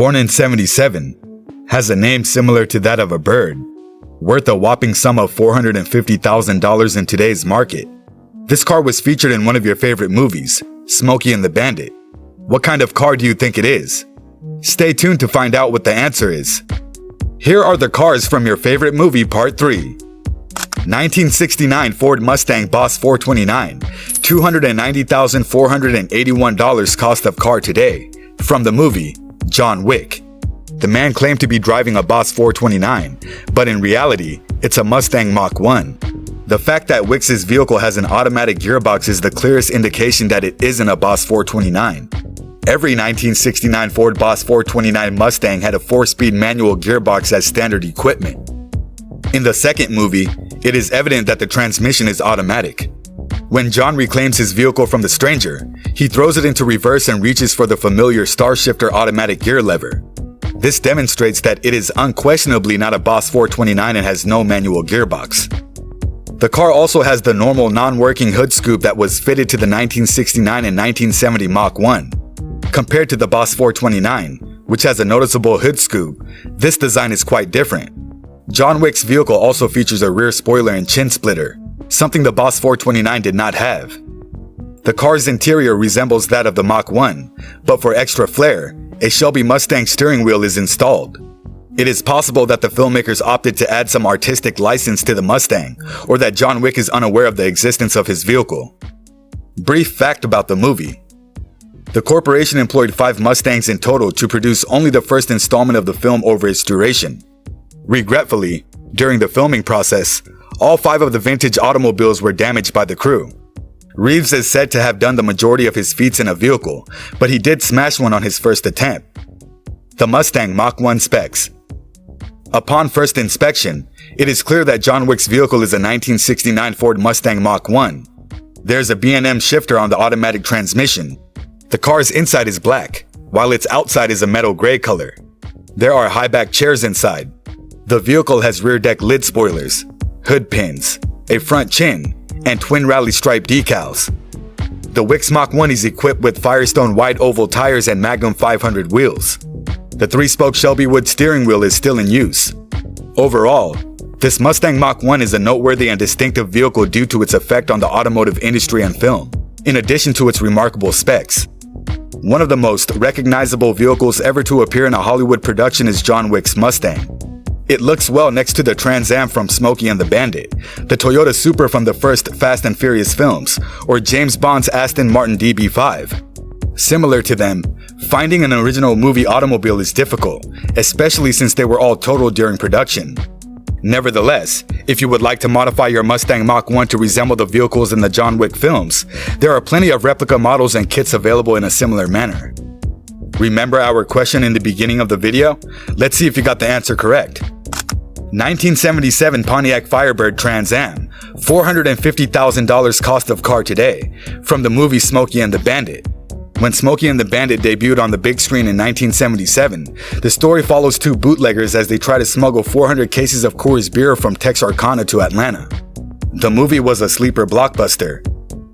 born in '77, has a name similar to that of a bird, worth a whopping sum of $450,000 in today's market. This car was featured in one of your favorite movies, Smokey and the Bandit. What kind of car do you think it is? Stay tuned to find out what the answer is. Here are the cars from your favorite movie, Part 3. 1969 Ford Mustang Boss 429, $290,481 cost of car today. From the movie, John Wick. The man claimed to be driving a Boss 429, but in reality, it's a Mustang Mach 1. The fact that Wick's vehicle has an automatic gearbox is the clearest indication that it isn't a Boss 429. Every 1969 Ford Boss 429 Mustang had a 4-speed manual gearbox as standard equipment. In the second movie, it is evident that the transmission is automatic. When John reclaims his vehicle from the stranger, he throws it into reverse and reaches for the familiar star shifter automatic gear lever. This demonstrates that it is unquestionably not a Boss 429 and has no manual gearbox. The car also has the normal non-working hood scoop that was fitted to the 1969 and 1970 Mach 1. Compared to the Boss 429, which has a noticeable hood scoop, this design is quite different. John Wick's vehicle also features a rear spoiler and chin splitter, something the Boss 429 did not have. The car's interior resembles that of the Mach 1, but for extra flair, a Shelby Mustang steering wheel is installed. It is possible that the filmmakers opted to add some artistic license to the Mustang, or that John Wick is unaware of the existence of his vehicle. Brief fact about the movie. The corporation employed 5 Mustangs in total to produce only the first installment of the film over its duration. Regretfully, during the filming process, all 5 of the vintage automobiles were damaged by the crew. Reeves is said to have done the majority of his feats in a vehicle, but he did smash one on his first attempt. The Mustang Mach 1 specs. Upon first inspection, it is clear that John Wick's vehicle is a 1969 Ford Mustang Mach 1. There's a B&M shifter on the automatic transmission. The car's inside is black, while its outside is a metal gray color. There are high-back chairs inside. The vehicle has rear deck lid spoilers, hood pins, a front chin, and twin rally stripe decals. The Wick's Mach 1 is equipped with Firestone wide oval tires and Magnum 500 wheels. The 3-spoke Shelby wood steering wheel is still in use. Overall, this Mustang Mach 1 is a noteworthy and distinctive vehicle due to its effect on the automotive industry and film, in addition to its remarkable specs. One of the most recognizable vehicles ever to appear in a Hollywood production is John Wick's Mustang. It looks well next to the Trans Am from Smokey and the Bandit, the Toyota Supra from the first Fast and Furious films, or James Bond's Aston Martin DB5. Similar to them, finding an original movie automobile is difficult, especially since they were all totaled during production. Nevertheless, if you would like to modify your Mustang Mach 1 to resemble the vehicles in the John Wick films, there are plenty of replica models and kits available in a similar manner. Remember our question in the beginning of the video? Let's see if you got the answer correct. 1977 Pontiac Firebird Trans Am, $450,000 cost of car today, from the movie Smokey and the Bandit. When Smokey and the Bandit debuted on the big screen in 1977, the story follows 2 bootleggers as they try to smuggle 400 cases of Coors beer from Texarkana to Atlanta. The movie was a sleeper blockbuster.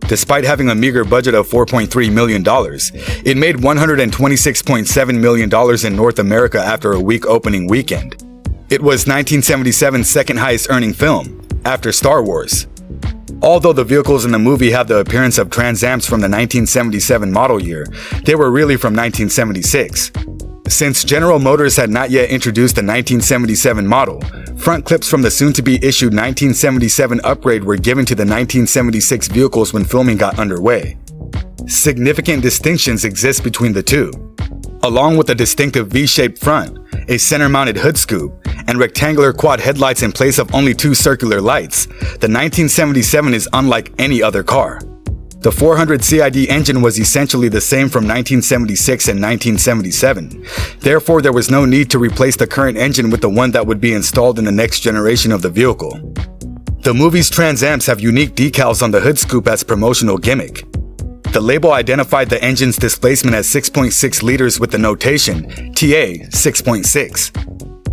Despite having a meager budget of $4.3 million, it made $126.7 million in North America after a week opening weekend. It was 1977's second highest earning film, after Star Wars. Although the vehicles in the movie have the appearance of Trans Ams from the 1977 model year, they were really from 1976. Since General Motors had not yet introduced the 1977 model, front clips from the soon-to-be issued 1977 upgrade were given to the 1976 vehicles when filming got underway. Significant distinctions exist between the two. Along with a distinctive V-shaped front, a center-mounted hood scoop, and rectangular quad headlights in place of only 2 circular lights, the 1977 is unlike any other car. The 400 CID engine was essentially the same from 1976 and 1977. Therefore, there was no need to replace the current engine with the one that would be installed in the next generation of the vehicle. The movie's Trans Ams have unique decals on the hood scoop as promotional gimmick. The label identified the engine's displacement as 6.6 liters with the notation TA 6.6.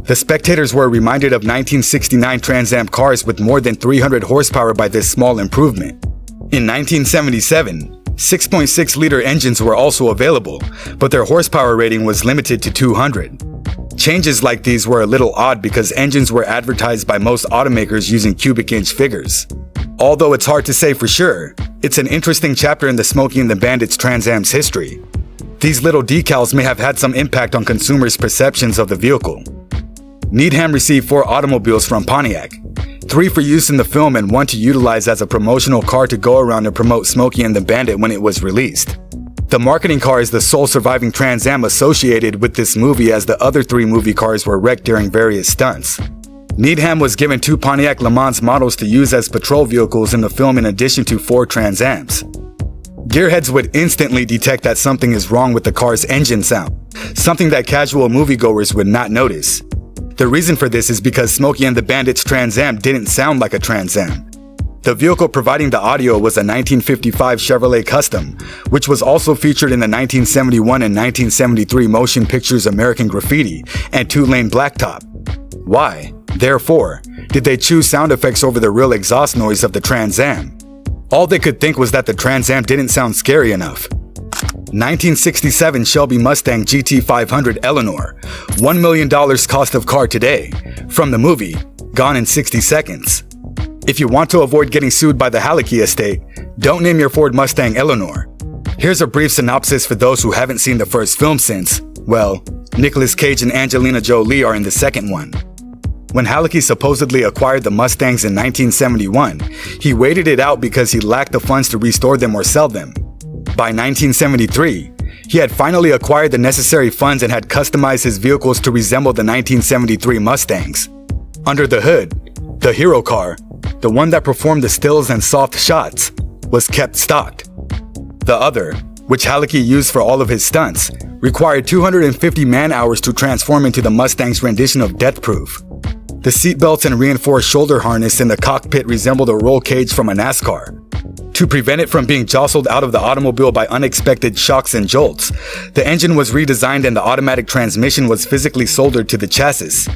The spectators were reminded of 1969 Trans Am cars with more than 300 horsepower by this small improvement. In 1977, 6.6-liter engines were also available, but their horsepower rating was limited to 200. Changes like these were a little odd because engines were advertised by most automakers using cubic inch figures. Although it's hard to say for sure, it's an interesting chapter in the Smokey and the Bandit's Trans Am's history. These little decals may have had some impact on consumers' perceptions of the vehicle. Needham received 4 automobiles from Pontiac, 3 for use in the film and 1 to utilize as a promotional car to go around and promote Smokey and the Bandit when it was released. The marketing car is the sole surviving Trans Am associated with this movie, as the other 3 movie cars were wrecked during various stunts. Needham was given 2 Pontiac Le Mans models to use as patrol vehicles in the film in addition to 4 Trans Ams. Gearheads would instantly detect that something is wrong with the car's engine sound, something that casual moviegoers would not notice. The reason for this is because Smokey and the Bandit's Trans Am didn't sound like a Trans Am. The vehicle providing the audio was a 1955 Chevrolet Custom, which was also featured in the 1971 and 1973 motion pictures American Graffiti and 2-Lane Blacktop. Why, therefore, did they choose sound effects over the real exhaust noise of the Trans Am? All they could think was that the Trans Am didn't sound scary enough. 1967 Shelby Mustang GT500 Eleanor, $1 million cost of car today, from the movie, Gone in 60 Seconds. If you want to avoid getting sued by the Hallecky estate, don't name your Ford Mustang Eleanor. Here's a brief synopsis for those who haven't seen the first film since, well, Nicolas Cage and Angelina Jolie are in the second one. When Hallecky supposedly acquired the Mustangs in 1971, he waited it out because he lacked the funds to restore them or sell them. By 1973, he had finally acquired the necessary funds and had customized his vehicles to resemble the 1973 Mustangs. Under the hood, the hero car, the one that performed the stills and soft shots, was kept stocked. The other, which Hallecky used for all of his stunts, required 250 man-hours to transform into the Mustang's rendition of Death Proof. The seatbelts and reinforced shoulder harness in the cockpit resembled a roll cage from a NASCAR. To prevent it from being jostled out of the automobile by unexpected shocks and jolts, the engine was redesigned and the automatic transmission was physically soldered to the chassis.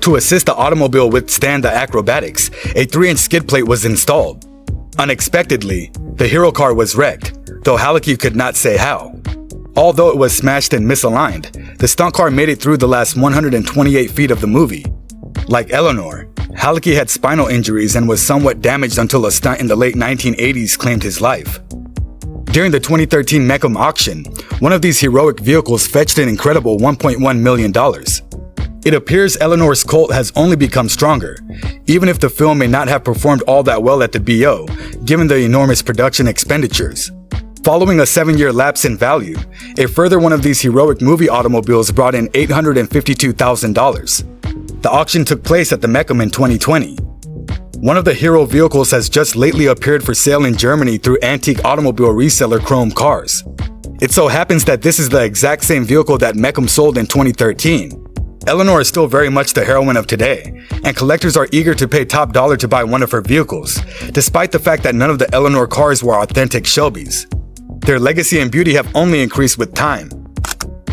To assist the automobile withstand the acrobatics, a 3-inch skid plate was installed. Unexpectedly, the hero car was wrecked, though Hallecky could not say how. Although it was smashed and misaligned, the stunt car made it through the last 128 feet of the movie. Like Eleanor, Hallecky had spinal injuries and was somewhat damaged until a stunt in the late 1980s claimed his life. During the 2013 Mecum auction, one of these heroic vehicles fetched an incredible $1.1 million. It appears Eleanor's cult has only become stronger, even if the film may not have performed all that well at the BO, given the enormous production expenditures. Following a 7-year lapse in value, a further one of these heroic movie automobiles brought in $852,000. The auction took place at the Mecum in 2020. One of the hero vehicles has just lately appeared for sale in Germany through antique automobile reseller Chrome Cars. It so happens that this is the exact same vehicle that Mecum sold in 2013. Eleanor is still very much the heroine of today, and collectors are eager to pay top dollar to buy one of her vehicles, despite the fact that none of the Eleanor cars were authentic Shelbys. Their legacy and beauty have only increased with time.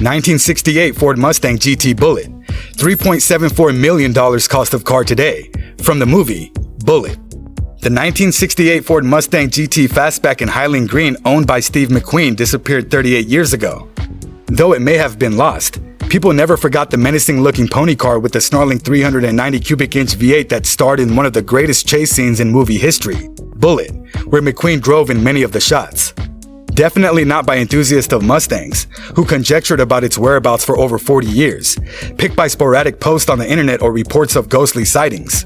1968 Ford Mustang GT Bullitt, $3.74 million cost of car today, from the movie, Bullitt. The 1968 Ford Mustang GT Fastback in Highland Green owned by Steve McQueen disappeared 38 years ago. Though it may have been lost, people never forgot the menacing-looking pony car with the snarling 390 cubic inch V8 that starred in one of the greatest chase scenes in movie history, Bullitt, where McQueen drove in many of the shots. Definitely not by enthusiasts of Mustangs, who conjectured about its whereabouts for over 40 years, picked by sporadic posts on the internet or reports of ghostly sightings.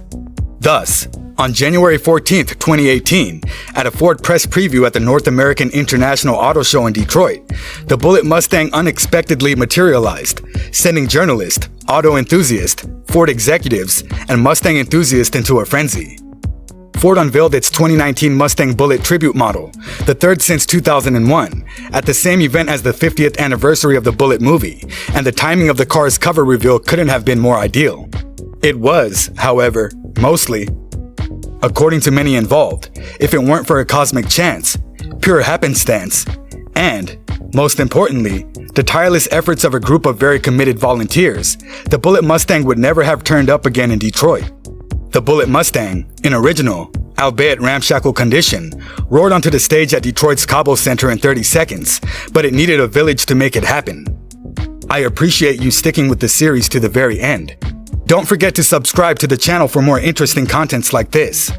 Thus, on January 14, 2018, at a Ford press preview at the North American International Auto Show in Detroit, the Bullitt Mustang unexpectedly materialized, sending journalists, auto enthusiasts, Ford executives, and Mustang enthusiasts into a frenzy. Ford unveiled its 2019 Mustang Bullitt tribute model, the third since 2001, at the same event as the 50th anniversary of the Bullitt movie, and the timing of the car's cover reveal couldn't have been more ideal. It was, however, mostly, according to many involved, if it weren't for a cosmic chance, pure happenstance, and, most importantly, the tireless efforts of a group of very committed volunteers, the Bullitt Mustang would never have turned up again in Detroit. The Bullitt Mustang, in original, albeit ramshackle condition, roared onto the stage at Detroit's Cabo Center in 30 seconds, but it needed a village to make it happen. I appreciate you sticking with the series to the very end. Don't forget to subscribe to the channel for more interesting contents like this.